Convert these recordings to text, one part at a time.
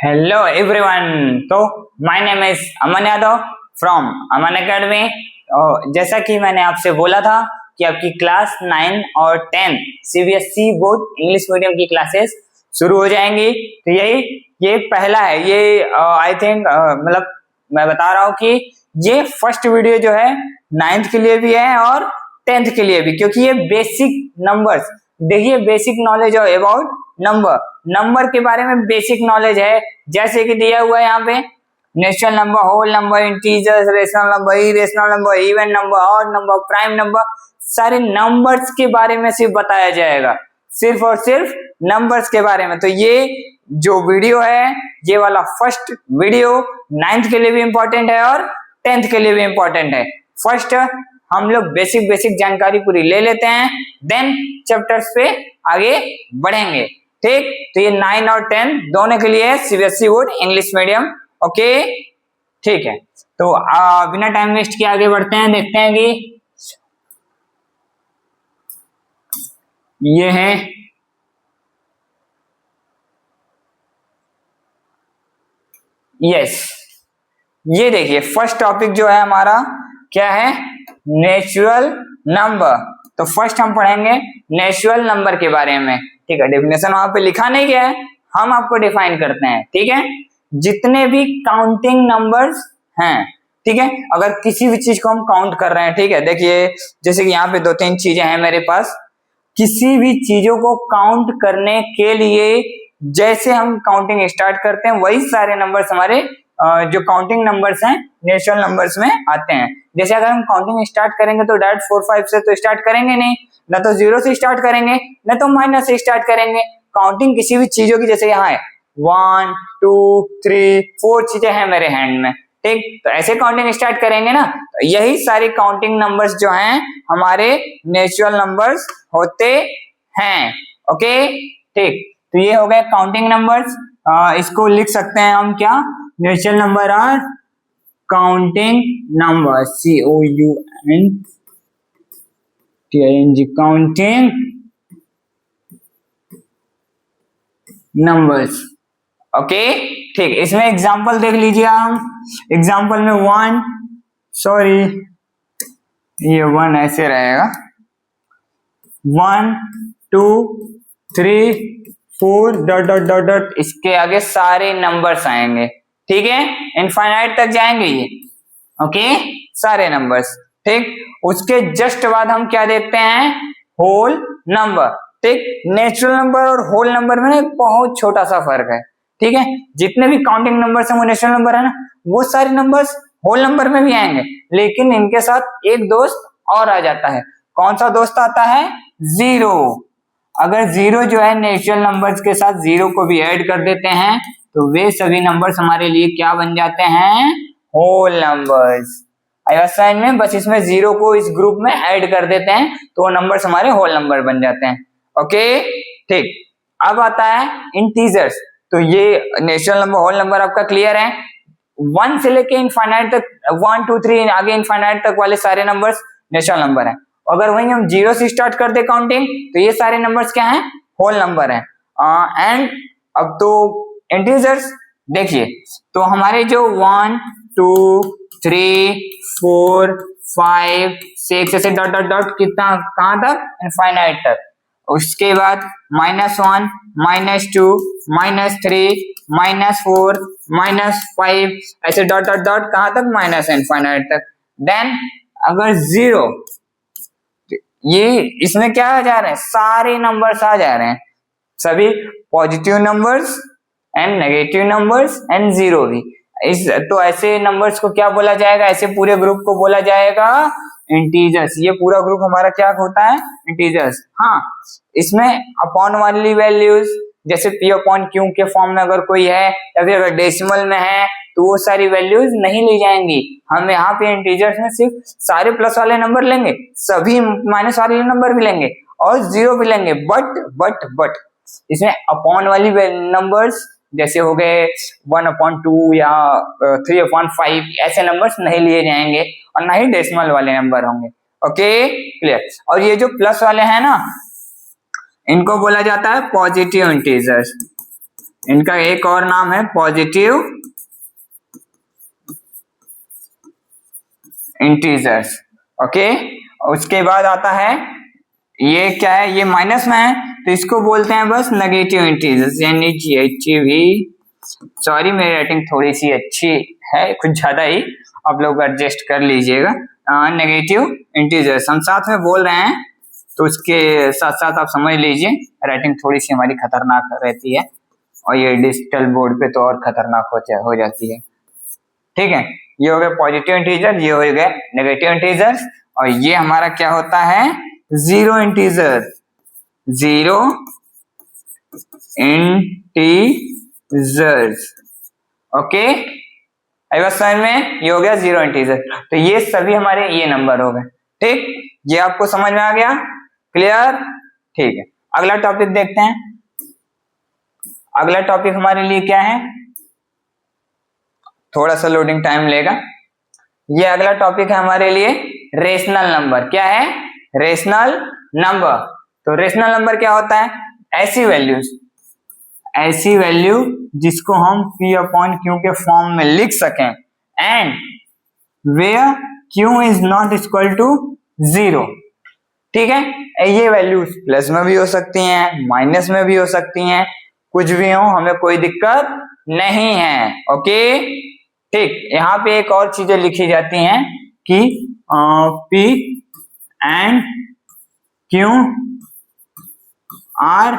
Hello everyone. तो my name is Aman Yadav from Aman academy. जैसा कि मैंने आपसे बोला था कि आपकी क्लास 9 और 10 सीबीएसई बोर्ड इंग्लिश मीडियम की क्लासेस शुरू हो जाएंगी। तो ये पहला है। ये आई थिंक मतलब मैं बता रहा हूँ कि ये फर्स्ट वीडियो जो है 9th के लिए भी है और 10th के लिए भी, क्योंकि ये बेसिक नंबर्स, देखिए बेसिक नॉलेज अबाउट नंबर के बारे में बेसिक नॉलेज है। जैसे कि दिया हुआ है यहाँ पे natural number, whole number, integers, rational number, irrational number, even number, odd number, prime number, सारे नंबर्स के बारे में सिर्फ बताया जाएगा, सिर्फ और सिर्फ नंबर्स के बारे में। तो ये जो वीडियो है, ये वाला फर्स्ट वीडियो 9th के लिए भी इंपॉर्टेंट है और 10th के लिए भी इंपॉर्टेंट है। फर्स्ट हम लोग बेसिक जानकारी पूरी ले लेते हैं, देन चैप्टर्स पे आगे बढ़ेंगे। ठीक, तो ये 9 और 10 दोनों के लिए CBSE board English medium. Okay, ठीक है। तो बिना टाइम वेस्ट किए आगे बढ़ते हैं, देखते हैं कि ये है यस ये देखिए फर्स्ट टॉपिक जो है हमारा क्या है, नेचुरल नंबर। तो फर्स्ट हम पढ़ेंगे नेचुरल नंबर के बारे में। ठीक है, डेफिनेशन वहां पे लिखा नहीं गया है, हम आपको डिफाइन करते हैं। ठीक है, जितने भी काउंटिंग नंबर्स हैं, ठीक है, अगर किसी भी चीज को हम काउंट कर रहे हैं, ठीक है, देखिए जैसे कि यहाँ पे 2-3 चीजें हैं मेरे पास। किसी भी चीजों को काउंट करने के लिए जैसे हम काउंटिंग स्टार्ट करते हैं, वही सारे नंबर्स हमारे जो काउंटिंग नंबर्स हैं नेचुरल नंबर्स में आते हैं। जैसे अगर हम काउंटिंग स्टार्ट करेंगे तो डायरेक्ट 4-5 से तो स्टार्ट करेंगे नहीं, ना तो 0 से स्टार्ट करेंगे, ना तो माइनस से स्टार्ट करेंगे। काउंटिंग किसी भी चीजों की, जैसे यहाँ है 1 2 3 4 चीजें हैं मेरे हैंड में, ठीक, तो ऐसे काउंटिंग स्टार्ट करेंगे ना। तो यही सारी काउंटिंग नंबर्स जो हैं हमारे नेचुरल नंबर्स होते हैं। ओके, ठीक, तो ये हो गए काउंटिंग नंबर्स। इसको लिख सकते हैं हम क्या, natural number are counting number, COUNTING counting numbers. Okay, ठीक, इसमें एग्जांपल देख लीजिए हम। एग्जांपल में 1 ये 1 ऐसे रहेगा, 1 2 3 4 डॉट डॉट डॉट डॉट, इसके आगे सारे नंबर्स आएंगे। ठीक है, इनफाइनाइट तक जाएंगे ये। ओके, सारे नंबर्स। ठीक, उसके जस्ट बाद हम क्या देखते हैं, होल नंबर। ठीक, नेचुरल नंबर और होल नंबर में ना बहुत छोटा सा फर्क है। ठीक है, जितने भी काउंटिंग नंबर्स हैं वो नेचुरल नंबर है ना, वो सारे नंबर्स होल नंबर में भी आएंगे, लेकिन इनके साथ एक दोस्त और आ जाता है। कौन सा दोस्त आता है, 0। अगर 0 जो है नेचुरल नंबर्स के साथ 0 को भी ऐड कर देते हैं तो वे सभी नंबर्स हमारे लिए क्या बन जाते हैं, होल नंबर्स। आया साइन में, बस इसमें 0 को इस ग्रुप में ऐड कर देते हैं तो वो नंबर्स हमारे होल नंबर बन जाते हैं। ओके, ठीक, अब आता है इंटीजर्स। तो ये नेचुरल नंबर, होल नंबर आपका क्लियर है। 1 से लेके इनफाइनाइट तक, 1 2 3 आगे इनफाइनाइट तक वाले सारे नंबर्स नेचुरल नंबर है। अगर वही हम 0 से स्टार्ट कर दे काउंटिंग तो ये सारे नंबर्स क्या हैं, होल नंबर है। एंड अब तो इंटीजर्स देखिए, तो हमारे जो 1 2 3 4 5 6 ऐसे डॉट डॉट डॉट कितना, कहां तक, इनफाइनाइट तक। उसके बाद -1 -2 -3 -4 -5 ऐसे डॉट डॉट डॉट कहां तक, माइनस इनफाइनाइट तक। देन अगर 0, ये इसमें क्या आ जा रहे हैं, सारे नंबर्स आ जा रहे हैं, सभी positive numbers and negative numbers and 0 भी। इस तो ऐसे नंबर्स को क्या बोला जाएगा, ऐसे पूरे ग्रुप को बोला जाएगा इंटीजर्स। ये पूरा ग्रुप हमारा क्या होता है, इंटीजर्स। हाँ, इसमें अपॉन वाली वैल्यूज जैसे P/Q के फॉर्म में अगर कोई है, या फिर अगर डेसिमल में है तो वो सारी वैल्यूज नहीं ली जाएंगी। हम यहाँ पे इंटीजर्स में सिर्फ सारे प्लस वाले नंबर लेंगे, सभी माइनस वाले नंबर भी लेंगे और 0 भी लेंगे। बट इसमें अपॉन वाली नंबर्स जैसे हो गए 1/2 या 3/5 ऐसे नंबर्स नहीं लिए जाएंगे, और ना ही डेसिमल वाले नंबर होंगे। Okay, clear. और ये जो प्लस वाले हैं ना, इनको बोला जाता है पॉजिटिव इंटीजर्स। इनका एक और नाम है पॉजिटिव इंटीजर्स। ओके, उसके बाद आता है ये क्या है, ये माइनस में है तो इसको बोलते हैं बस नेगेटिव इंटीजर्स, यानी GHV। सॉरी मेरी राइटिंग थोड़ी सी अच्छी है, कुछ ज्यादा ही, आप लोग एडजस्ट कर लीजिएगा। नेगेटिव इंटीजर्स हम साथ में बोल रहे हैं तो उसके साथ साथ आप समझ लीजिए, राइटिंग थोड़ी सी हमारी खतरनाक रहती है और ये डिजिटल बोर्ड पे तो और खतरनाक हो जाती है। ठीक है, ये हो गया पॉजिटिव इंटीजर, ये हो गया नेगेटिव इंटीजर्स, और ये हमारा क्या होता है, zero integer, zero integers. Okay, आई बात समझ में, ये हो गया जीरो इंटीजर। तो ये सभी हमारे ये नंबर हो गए। ठीक, ये आपको समझ में आ गया, क्लियर? ठीक है, अगला टॉपिक देखते हैं। अगला टॉपिक हमारे लिए क्या है, थोड़ा सा लोडिंग टाइम लेगा। ये अगला टॉपिक है हमारे लिए रेशनल नंबर। क्या है, रेशनल नंबर। तो रेशनल नंबर क्या होता है, ऐसी वैल्यू जिसको हम P अपॉन Q के फॉर्म में लिख सकें, and where Q is not equal to 0। ठीक है, ये वैल्यूज प्लस में भी हो सकती हैं, माइनस में भी हो सकती हैं, कुछ भी हो, हमें कोई दिक्कत नहीं है। ओके, ठीक, यहाँ पे एक और चीजें लिखी जाती हैं कि P and Q are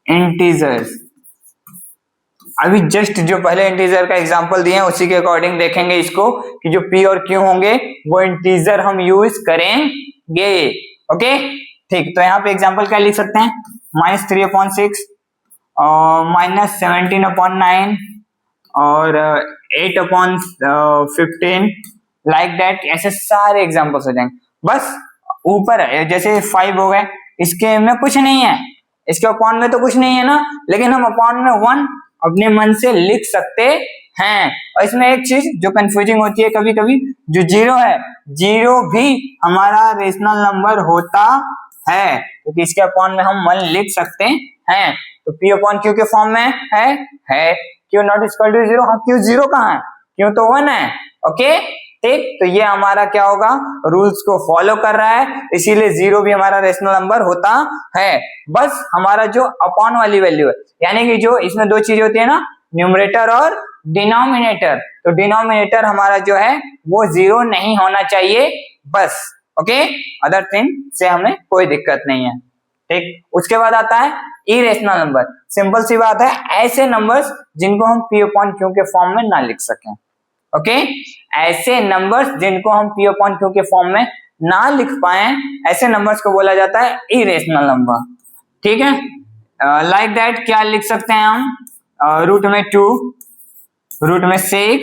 integers. अभी जस्ट जो पहले इंटीजर का एग्जांपल दिए हैं उसी के अकॉर्डिंग देखेंगे इसको, कि जो P और Q होंगे वो इंटीजर हम यूज करेंगे। ओके, ठीक, तो यहाँ पे एग्जांपल क्या लिख सकते हैं, -3/6 और -17/9 और 8/15, लाइक दैट, ऐसे सारे एग्जांपल्स हो जाएंगे। बस ऊपर जैसे 5 हो गए, इसके में कुछ नहीं है, इसके अपॉन में तो कुछ नहीं है ना, लेकिन हम अपॉन में 1 अपने मन से लिख सकते हैं। और इसमें एक चीज जो कंफ्यूजिंग होती है कभी कभी, जो 0 है, 0 भी हमारा रेशनल नंबर होता है, क्योंकि तो इसके अपॉन में हम 1 लिख सकते हैं। तो P अपॉन Q के फॉर्म में है Q नॉट इक्वल टू 0। हाँ, Q 0 कहाँ है, Q तो 1 है। ओके, ठीक, तो ये हमारा क्या होगा, रूल्स को फॉलो कर रहा है, इसीलिए 0 भी हमारा रेशनल नंबर होता है। बस हमारा जो अपॉन वाली वैल्यू है, यानी कि जो इसमें दो चीजें होती है ना, न्यूमरेटर और डिनोमिनेटर, तो डिनोमिनेटर हमारा जो है वो 0 नहीं होना चाहिए बस। ओके, अदर थिंग से हमें कोई दिक्कत नहीं है। ठीक, उसके बाद आता है इरेशनल नंबर। सिंपल सी बात है, ऐसे नंबर्स जिनको हम P अपॉन Q के फॉर्म में ना लिख सकें। ओके, ऐसे नंबर्स जिनको हम P अपॉन Q के फॉर्म में ना लिख पाए, ऐसे नंबर्स को बोला जाता है इरेशनल नंबर। ठीक है, लाइक दैट क्या लिख सकते हैं हम, रूट में 2, रूट में 6,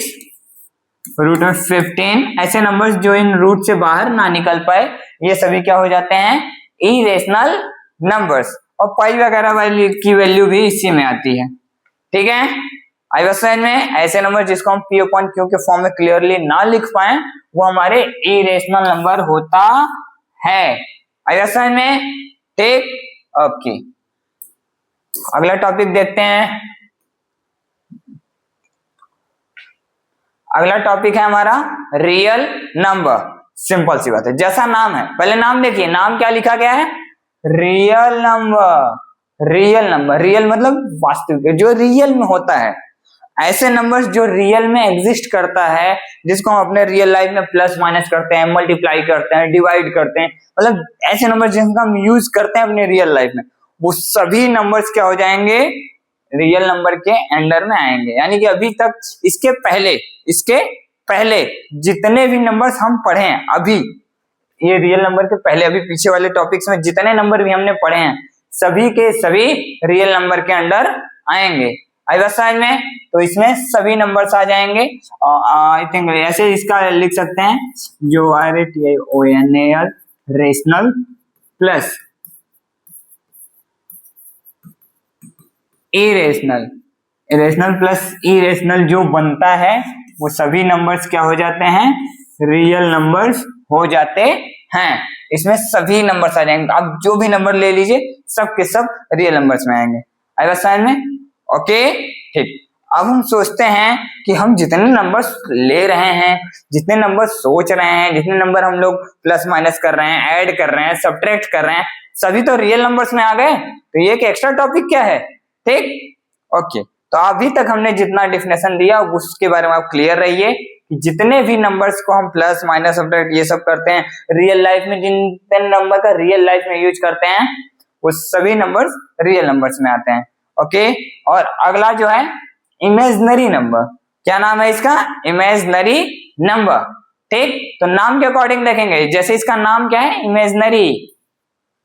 रूट में 15, ऐसे नंबर्स जो इन रूट से बाहर ना निकल पाए, ये सभी क्या हो जाते हैं, इरेशनल नंबर्स। और पाई वगैरह वाली की वैल्यू भी इसी में आती है। ठीक है, आई वाज समझ में, ऐसे नंबर जिसको हम P अपॉन Q के फॉर्म में क्लियरली ना लिख पाए, वो हमारे इरेशनल नंबर होता है। आई वाज समझ में, ठीक, ओके, अगला टॉपिक देखते हैं। अगला टॉपिक है हमारा रियल नंबर। सिंपल सी बात है, जैसा नाम है, पहले नाम देखिए, नाम क्या लिखा गया है, real number. Real number, real मतलब वास्तविक, जो रियल में होता है, ऐसे नंबर्स जो रियल में एग्जिस्ट करता है, जिसको हम अपने रियल लाइफ में प्लस माइनस करते हैं, मल्टीप्लाई करते हैं, डिवाइड करते हैं, मतलब ऐसे नंबर जिनका हम यूज करते हैं अपने रियल लाइफ में, वो सभी नंबर्स क्या हो जाएंगे, रियल नंबर के अंडर में आएंगे। यानी कि अभी तक इसके पहले जितने भी नंबर्स हम पढ़े हैं, अभी ये रियल नंबर के पहले, अभी पीछे वाले टॉपिक्स में जितने नंबर भी हमने पढ़े हैं, सभी के सभी रियल नंबर के अंडर आएंगे। आई बात समझ में, तो इसमें सभी नंबर्स आ जाएंगे। आई थिंक ऐसे इसका लिख सकते हैं, जो RATIONAL rational plus irrational, irrational plus irrational जो बनता है, वो सभी नंबर्स क्या हो जाते हैं, रियल नंबर्स हो जाते हैं। इसमें सभी नंबर्स आ जाएंगे, आप जो भी नंबर ले लीजिए, सब के सब रियल नंबर्स में आएंगे। आई बात समझ में? ओके ठीक। अब हम सोचते हैं कि हम जितने नंबर्स ले रहे हैं, जितने नंबर सोच रहे हैं, जितने नंबर हम लोग प्लस माइनस कर रहे हैं, ऐड कर रहे हैं, सब्ट्रैक्ट कर रहे हैं, सभी तो रियल नंबर्स में आ गए। तो ये एक एक्स्ट्रा टॉपिक क्या है? ठीक, ओके। तो अभी तक हमने जितना डिफिनेशन दिया उसके बारे में आप क्लियर रहिए कि जितने भी नंबर्स को हम प्लस माइनस सब्ट्रैक्ट ये सब करते हैं रियल लाइफ में, जितने नंबर का रियल लाइफ में यूज करते हैं वो सभी नंबर्स रियल नंबर्स में आते हैं। ओके, और अगला जो है इमेजिनरी नंबर, क्या नाम है इसका? Imaginary number. ठीक, तो नाम के अकॉर्डिंग देखेंगे, जैसे इसका नाम क्या है? इमेजिनरी।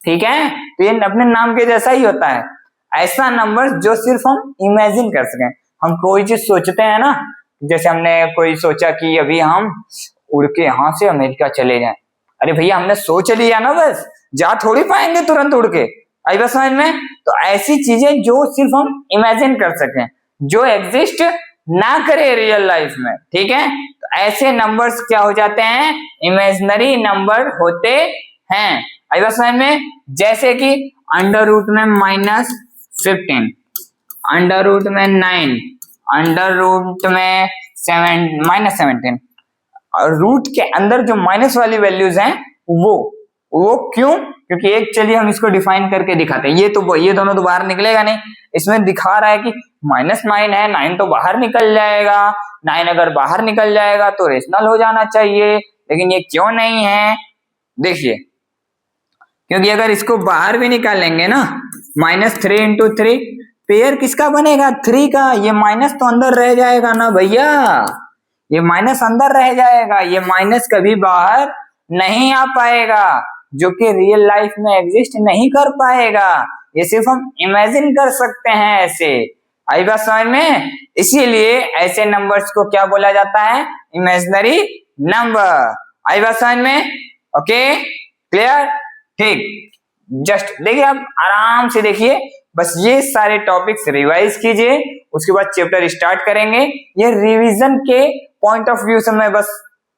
ठीक है, तो ये अपने नाम के जैसा ही होता है, ऐसा नंबर जो सिर्फ हम इमेजिन कर सकें। हम कोई चीज सोचते हैं ना, जैसे हमने कोई सोचा कि अभी हम उड़ के यहाँ से अमेरिका चले जाएं, अरे भैया हमने सोच लिया ना, बस जा थोड़ी पाएंगे तुरंत उड़ के। आई बात समझ में? तो ऐसी चीजें जो सिर्फ हम इमेजिन कर सकें, जो एग्जिस्ट ना करे रियल लाइफ में, ठीक है, तो ऐसे नंबर्स क्या हो जाते हैं? इमेजिनरी नंबर होते हैं। आई बात समझ में? जैसे कि अंडर रूट में -15, अंडर रूट में 9, अंडर रूट में -17, और रूट के अंदर जो माइनस वाली वैल्यूज हैं वो क्यों? क्योंकि एक, चलिए हम इसको डिफाइन करके दिखाते हैं। ये दोनों तो बाहर निकलेगा नहीं, इसमें दिखा रहा है कि -9 है, 9 तो बाहर निकल जाएगा, 9 अगर बाहर निकल जाएगा तो रेशनल हो जाना चाहिए, लेकिन ये क्यों नहीं है? देखिए, क्योंकि अगर इसको बाहर भी निकालेंगे ना, -3 × 3 पेयर किसका बनेगा? 3 का। ये माइनस तो अंदर रह जाएगा ना भैया, ये माइनस अंदर रह जाएगा, ये माइनस कभी बाहर नहीं आ पाएगा, जो कि रियल लाइफ में एग्जिस्ट नहीं कर पाएगा। ये सिर्फ हम इमेजिन कर सकते हैं ऐसे। आई बात समझ में? इसीलिए ऐसे नंबर्स को क्या बोला जाता है? Imaginary number. आई बात समझ में? Okay, clear? ठीक, जस्ट देखिए, आप आराम से देखिए, बस ये सारे टॉपिक्स रिवाइज कीजिए, उसके बाद चैप्टर स्टार्ट करेंगे। ये रिवीजन के पॉइंट ऑफ व्यू से मैं बस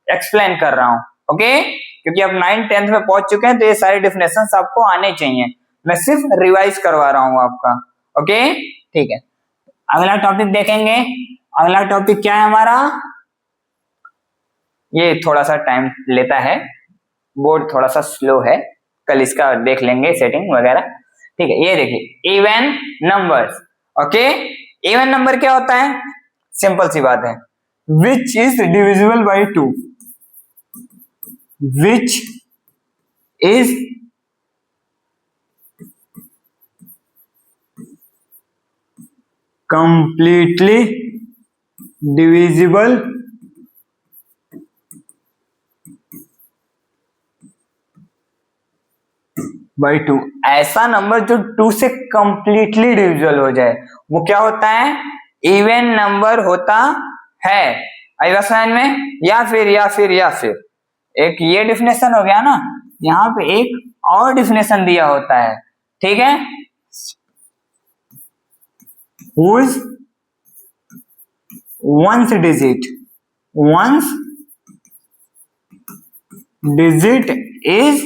एक्सप्लेन कर रहा हूं, ओके? क्योंकि अब 9th 10th में पहुंच चुके हैं, तो ये सारे डिफिनेशंस आपको आने चाहिए, मैं सिर्फ रिवाइज करवा रहा हूं आपका। ओके ठीक है, अगला टॉपिक देखेंगे। अगला टॉपिक क्या है हमारा? ये थोड़ा सा टाइम लेता है, बोर्ड थोड़ा सा स्लो है, कल इसका देख लेंगे सेटिंग वगैरह। ठीक है, ये देखिए even numbers. Okay, even number क्या होता है? सिंपल सी बात है, which is divisible by 2, which is completely divisible by 2। ऐसा नंबर जो 2 से कंप्लीटली डिविजिबल हो जाए वो क्या होता है? इवन नंबर होता है। आई बात समझ में? या फिर एक ये डिफिनेशन हो गया ना, यहाँ पे एक और डिफिनेशन दिया होता है, ठीक है, whose one's digit is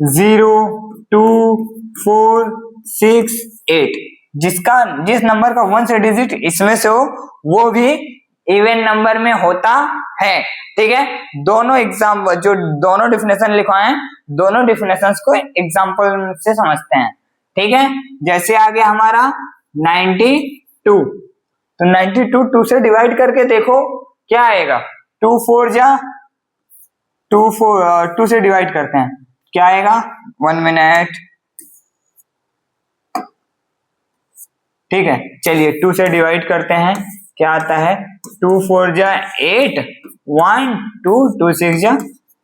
0, 2, 4, 6, 8। जिस नंबर का 1 से डिजिट इसमें से हो वो भी इवन नंबर में होता है। ठीक है, दोनों एग्जाम्पल जो दोनों डिफिनेशन लिखवाए हैं, दोनों डिफिनेशंस को एग्जाम्पल से समझते हैं। ठीक है, जैसे आ गया हमारा 92, तो 92 2 से डिवाइड करके देखो क्या आएगा? 2 4 जा 2 से डिवाइड करते हैं, क्या आएगा? 1 मिनट। ठीक है, चलिए 2 से डिवाइड करते हैं, क्या आता है? 2 4 जा 8, 1 2 2 6 जा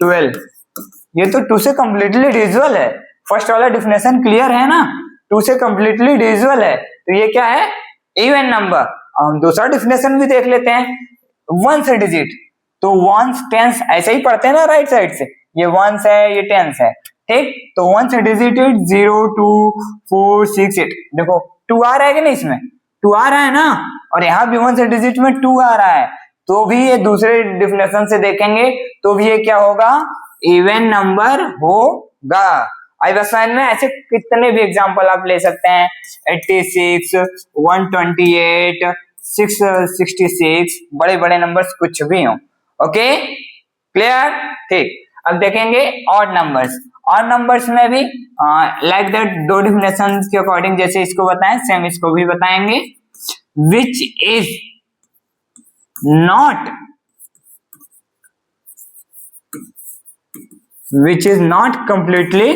12। ये तो 2 से कंप्लीटली डिविजिबल है। फर्स्ट वाला डिफिनेशन क्लियर है ना, 2 से कंप्लीटली डिविजिबल है, तो ये क्या है? Even number. हम दूसरा डिफिनेशन भी देख लेते हैं, 1 से डिजिट, तो 1s 10s ऐसे ही पढ़ते हैं ना राइट साइड से, ये 1s है ये 10s है। ठीक, तो 1 से डिजिटेड 0 2 4 6 8। देखो 2 आ रहा है कि नहीं? इसमें 2 आ रहा है ना, और यहाँ भी 1 से डिजिट में 2 आ रहा है, तो भी ये दूसरे डिफिनेशन से देखेंगे तो भी ये क्या होगा? इवन नंबर होगा। आई बस में ऐसे कितने भी एग्जांपल आप ले सकते हैं, 86, 128, 666, बड़े बड़े नंबर्स कुछ भी हो। ओके क्लियर, ठीक। अब देखेंगे ऑड नंबर्स। ऑड नंबर्स में भी लाइक दैट दो डिफिनेशन के अकॉर्डिंग जैसे इसको बताएं सेम इसको भी बताएंगे। Which is not completely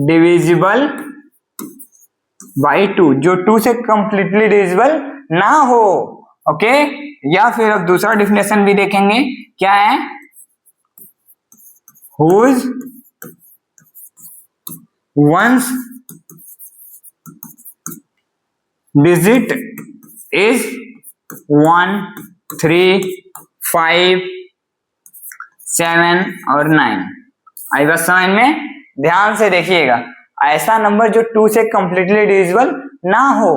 divisible by 2, जो 2 से completely divisible ना हो। ओके या फिर अब दूसरा डिफिनेशन भी देखेंगे, क्या है, whose one's digit is 1, 3, 5, 7 और 9। आई बस समझ में, ध्यान से देखिएगा, ऐसा नंबर जो 2 से कंप्लीटली डिविजिबल ना हो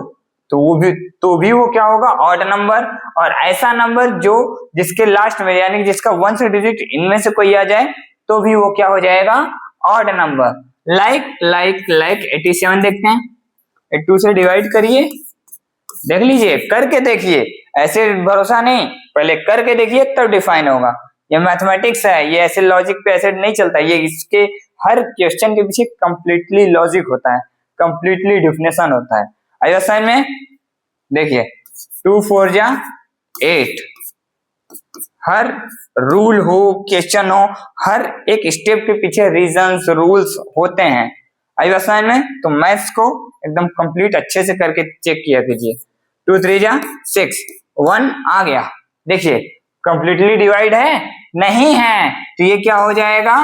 तो भी वो क्या होगा, ऑड नंबर। और ऐसा नंबर जो जिसके लास्ट में यानी कि जिसका 1 से डिजिट इनमें से कोई आ जाए तो भी वो क्या हो जाएगा, ऑड नंबर। लाइक 87 देखते हैं, 2 से डिवाइड करिए, देख लीजिए, करके देखिए, ऐसे भरोसा नहीं, पहले करके देखिए तब डिफाइन होगा। ये मैथमेटिक्स है, ये ऐसे लॉजिक पे ऐसे नहीं चलता, ये इसके हर क्वेश्चन के पीछे कंप्लीटली लॉजिक होता है, कंप्लीटली डिफिनेशन होता है। आइए साइन में देखिए, 2 4 जा 8, हर रूल हो, क्वेश्चन हो, हर एक स्टेप के पीछे रीजंस रूल्स होते हैं। आइए साइन में, तो मैथ्स को एकदम कंप्लीट अच्छे से करके चेक किया कीजिए। 2 3 जा 6, 1 आ गया, देखिए कंप्लीटली डिवाइड है, नहीं है, तो ये क्या हो जाएगा,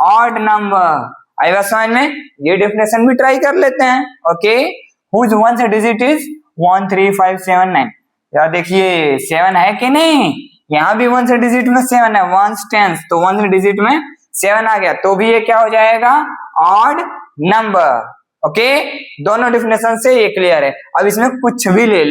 ऑड नंबर। आई बात समझ में, ये डेफिनेशन भी ट्राई कर लेते हैं। ओके, हुज वन से डिजिट इज 1 3 5 7 9, यार देखिए 7 है कि नहीं, यहाँ भी 1 से डिजिट में 7 है, 1 10, तो 1 से डिजिट में 7 आ गया, तो भी ये क्या हो जाएगा, ऑड नंबर। ओके, दोनों डेफिनेशन से ये क्लियर है। अब इसमें कुछ भी ले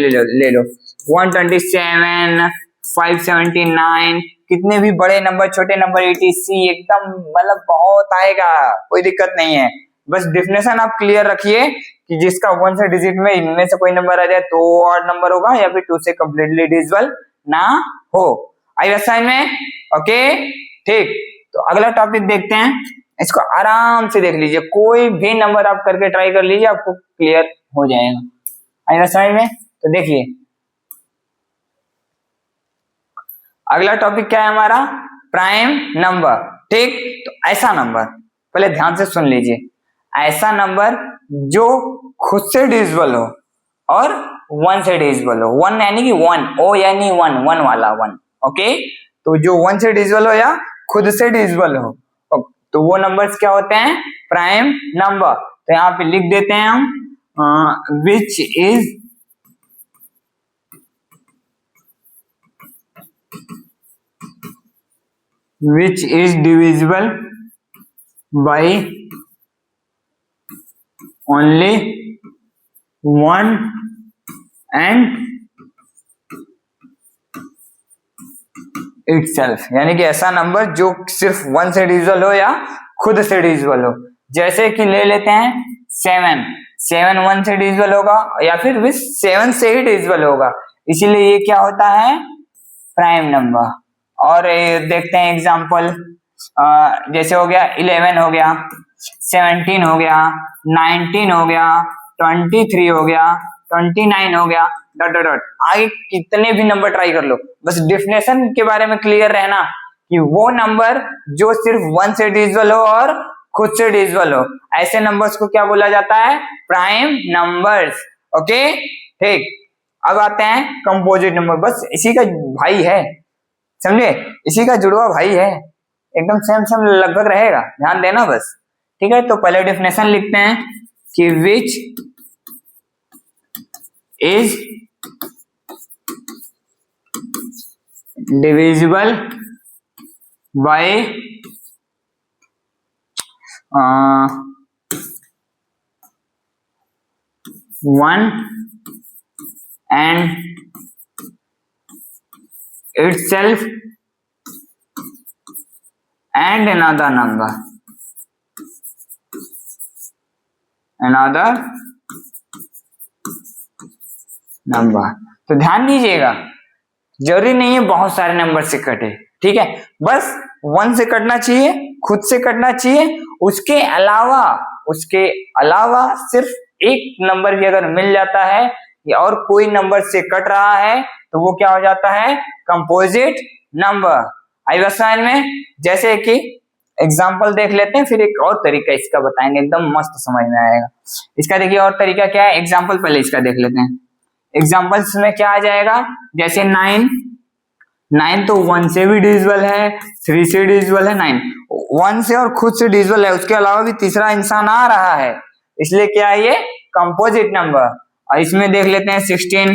लो 127, 579, कितने भी बड़े नंबर छोटे नंबर etc, एकदम मतलब बहुत आएगा, कोई दिक्कत नहीं है। बस डेफिनेशन आप क्लियर रखिए कि जिसका 1 से डिजिट में इनमें से कोई नंबर आ जाए तो ऑड नंबर होगा, या फिर 2 से कंप्लीटली डिविजिबल ना हो। आई साइन में, ओके ठीक। तो अगला टॉपिक देखते हैं, इसको आराम से देख लीजिए, कोई भी नंबर आप करके ट्राई कर लीजिए, आपको क्लियर हो जाएगा। आई साइन में, तो देखिए अगला टॉपिक क्या है हमारा, प्राइम नंबर। ठीक, तो ऐसा नंबर, पहले ध्यान से सुन लीजिए, ऐसा नंबर जो खुद से डिविजिबल हो और 1 से डिविजिबल हो, 1 यानी कि 1, ओ यानी 1 वाला 1। ओके, तो जो 1 से डिविजिबल हो या खुद से डिविजिबल हो, तो वो नंबर्स क्या होते हैं, प्राइम नंबर। तो यहाँ पे लिख देते हैं हम विच is divisible by only 1 and itself, यानी कि ऐसा नंबर जो सिर्फ 1 से डिविजिबल हो या खुद से डिविजिबल हो। जैसे कि ले लेते हैं 7 1 से डिविजिबल होगा या फिर भी 7 से ही डिविजिबल होगा, इसीलिए ये क्या होता है, प्राइम नंबर। और देखते हैं एग्जांपल, जैसे हो गया 11 हो गया, 17 हो गया, 19 हो गया, 23 हो गया, 29 हो गया, डॉट डॉट डॉट, आगे कितने भी नंबर ट्राई कर लो, बस डेफिनेशन के बारे में क्लियर रहना कि वो नंबर जो सिर्फ 1 से डिविजिबल हो और खुद से डिविजिबल हो, ऐसे नंबर्स को क्या बोला जाता है, प्राइम नंबर्स। ओके ठीक, अब आते हैं कंपोजिट नंबर, बस इसी का भाई है, समझे, इसी का जुड़वा भाई है, एकदम सेम लगभग रहेगा, ध्यान देना बस। ठीक है, तो पहले डेफिनेशन लिखते हैं कि which is divisible by 1 and itself and another number। तो ध्यान दीजिएगा, जरूरी नहीं है बहुत सारे नंबर से कटे, ठीक है, बस 1 से कटना चाहिए, खुद से कटना चाहिए, उसके अलावा सिर्फ एक नंबर भी अगर मिल जाता है और कोई नंबर से कट रहा है तो वो क्या हो जाता है, कंपोजिट नंबर। आई बात समझ में? जैसे कि एग्जाम्पल देख लेते हैं, फिर एक और तरीका इसका बताएंगे, एकदम मस्त समझ में आएगा। इसका देखिए और तरीका क्या है, एग्जाम्पल पहले इसका देख लेते हैं। एग्जाम्पल्स में क्या आ जाएगा, जैसे 9 तो 1 से भी डिविजिबल है, 3 से डिविजिबल है, 9 1 से और खुद से डिविजिबल है, उसके अलावा भी तीसरा इंसान आ रहा है, इसलिए क्या है ये कंपोजिट नंबर। और इसमें देख लेते हैं 16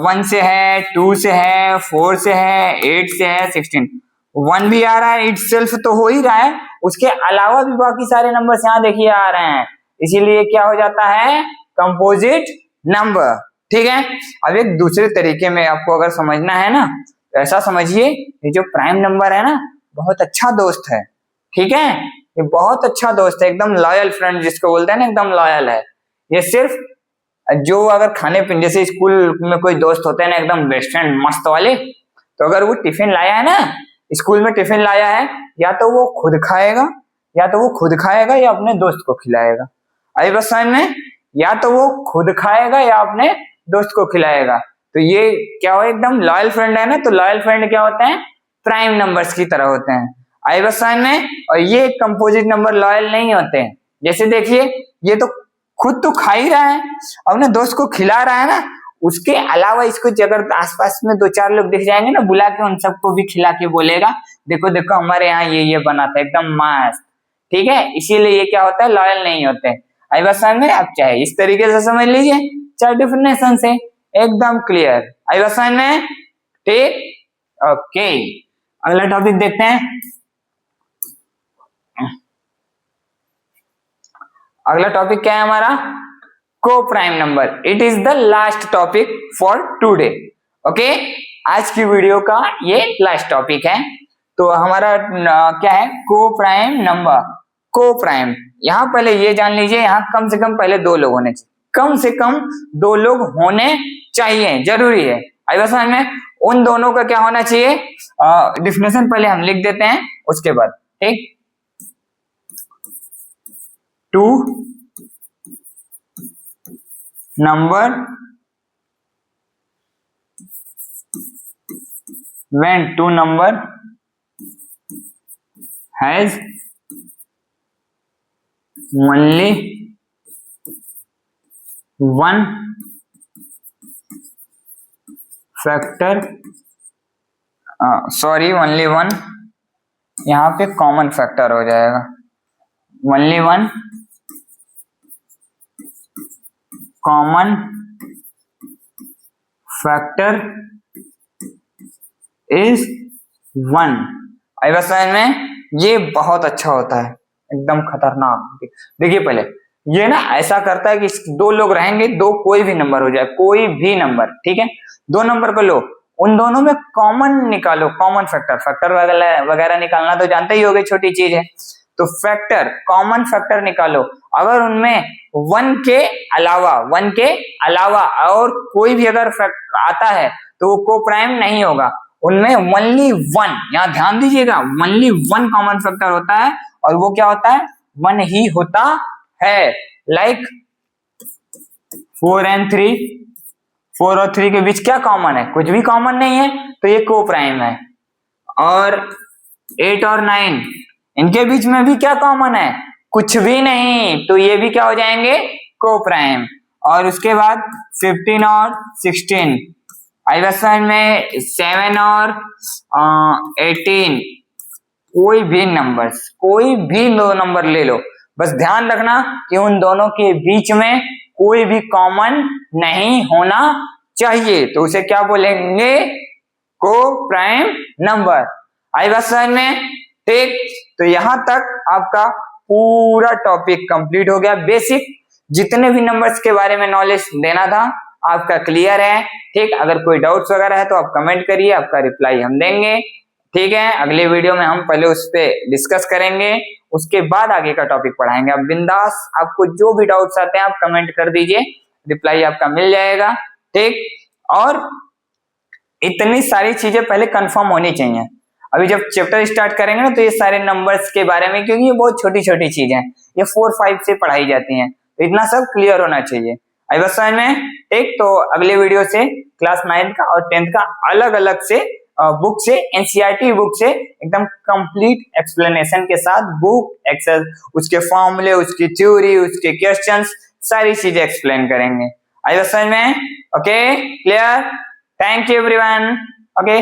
1 से है, 2 से है, 4 से है, 8 से है, 16 1 भी आ रहा है, इट सेल्फ तो हो ही रहा है, उसके अलावा भी बाकी सारे नंबर्स यहाँ देखिए आ रहे हैं, इसीलिए क्या हो जाता है, कंपोजिट नंबर। ठीक है, अब एक दूसरे तरीके में आपको अगर समझना है ना, तो ऐसा समझिए, ये जो प्राइम नंबर है ना, बहुत अच्छा दोस्त है, ठीक है, ये बहुत अच्छा दोस्त है, एकदम लॉयल फ्रेंड जिसको बोलते हैं ना, एकदम लॉयल है। ये सिर्फ जो अगर खाने पीने, जैसे स्कूल में कोई दोस्त होते हैं ना एकदम बेस्ट फ्रेंड मस्त वाले, तो अगर वो टिफिन लाया है ना, स्कूल में टिफिन लाया है, या तो वो खुद खाएगा या अपने दोस्त को खिलाएगा। आई बस समझ में? या तो वो खुद खाएगा या अपने दोस्त को खिलाएगा, तो ये क्या हो, एकदम लॉयल फ्रेंड है ना। तो लॉयल फ्रेंड क्या होते हैं, प्राइम नंबर्स की तरह होते हैं। आई बस समझ में? और ये कंपोजिट नंबर लॉयल नहीं होते हैं। जैसे देखिए, ये तो खुद तो खा ही रहा है, अपने दोस्त को खिला रहा है ना, उसके अलावा इसको अगर आसपास में 2-4 लोग दिख जाएंगे ना, बुला के उन सबको भी खिला के बोलेगा, देखो देखो हमारे यहाँ ये बना था, एकदम मस्त, ठीक है, इसीलिए ये क्या होता है, लॉयल नहीं होते। आई बात समझ में? आप चाहे इस तरीके से समझ लीजिए, चाहे डिफिनेशन से, एकदम क्लियर। आई बात समझ में? ठीक, ओके, अगला टॉपिक देखते हैं। अगला टॉपिक क्या है हमारा, को prime number. It is the last topic for today. Okay, आज की वीडियो का ये लास्ट टॉपिक है। तो हमारा क्या है, को प्राइम नंबर। को प्राइम, यहाँ पहले ये जान लीजिए, यहाँ कम से कम पहले 2 लोग होने चाहिए, कम से कम 2 लोग होने चाहिए, जरूरी है। आई बात समझ में? उन दोनों का क्या होना चाहिए, डिफिनेशन पहले हम लिख देते हैं, उसके बाद, ठीक, 2 number when 2 number has only one factor, only one, यहाँ पे कॉमन फैक्टर हो जाएगा, only one common factor is 1। आई बात समझ में? ये बहुत अच्छा होता है, एकदम खतरनाक। देखिए पहले ये ना ऐसा करता है कि 2 लोग रहेंगे, 2 कोई भी नंबर हो जाए, कोई भी नंबर, ठीक है, 2 नंबर को लो, उन दोनों में कॉमन निकालो, कॉमन फैक्टर वगैरह निकालना तो जानते ही होगे, छोटी चीज है। तो फैक्टर, कॉमन फैक्टर निकालो, अगर उनमें 1 के अलावा और कोई भी अगर आता है तो वो को प्राइम नहीं होगा, उनमें ओनली 1, यहाँ ध्यान दीजिएगा, ओनली 1 कॉमन फैक्टर होता है, और वो क्या होता है, 1 ही होता है। लाइक 4 and 3, 4 और 3 के बीच क्या कॉमन है, कुछ भी कॉमन नहीं है, तो ये को प्राइम है। और 8 और 9, इनके बीच में भी क्या कॉमन है, कुछ भी नहीं, तो ये भी क्या हो जाएंगे, को प्राइम। और उसके बाद 15 और 16, आई बात समझ में? 7 और 18, कोई भी दो नंबर ले लो, बस ध्यान रखना कि उन दोनों के बीच में कोई भी कॉमन नहीं होना चाहिए, तो उसे क्या बोलेंगे, को प्राइम नंबर। आई बात समझ में? ठीक, तो यहां तक आपका पूरा टॉपिक कंप्लीट हो गया। बेसिक जितने भी नंबर्स के बारे में नॉलेज देना था आपका क्लियर है, ठीक। अगर कोई डाउट्स वगैरह है तो आप कमेंट करिए, आपका रिप्लाई हम देंगे। ठीक है, अगले वीडियो में हम पहले उस पे डिस्कस करेंगे, उसके बाद आगे का टॉपिक पढ़ाएंगे। अब बिंदास आपको जो भी डाउट्स आते हैं आप कमेंट कर दीजिए, रिप्लाई आपका मिल जाएगा। ठीक, और इतनी सारी चीजें पहले कंफर्म होनी चाहिए। अभी जब चैप्टर स्टार्ट करेंगे ना तो ये सारे नंबर्स के बारे में, क्योंकि ये बहुत छोटी छोटी चीजें हैं, ये 4-5 से पढ़ाई जाती हैं, तो इतना सब क्लियर होना चाहिए। आई बस समझ में? ठीक, तो अगले वीडियो से क्लास 9 का और 10th का अलग अलग से बुक से, एनसीईआरटी बुक से एकदम कंप्लीट एक्सप्लेनेशन के साथ बुक, एक्सेल, उसके फॉर्मूले, उसकी थ्योरी, उसके क्वेश्चंस, सारी चीजें एक्सप्लेन करेंगे। आई बस समझ में? Okay, clear? Thank you everyone. Okay.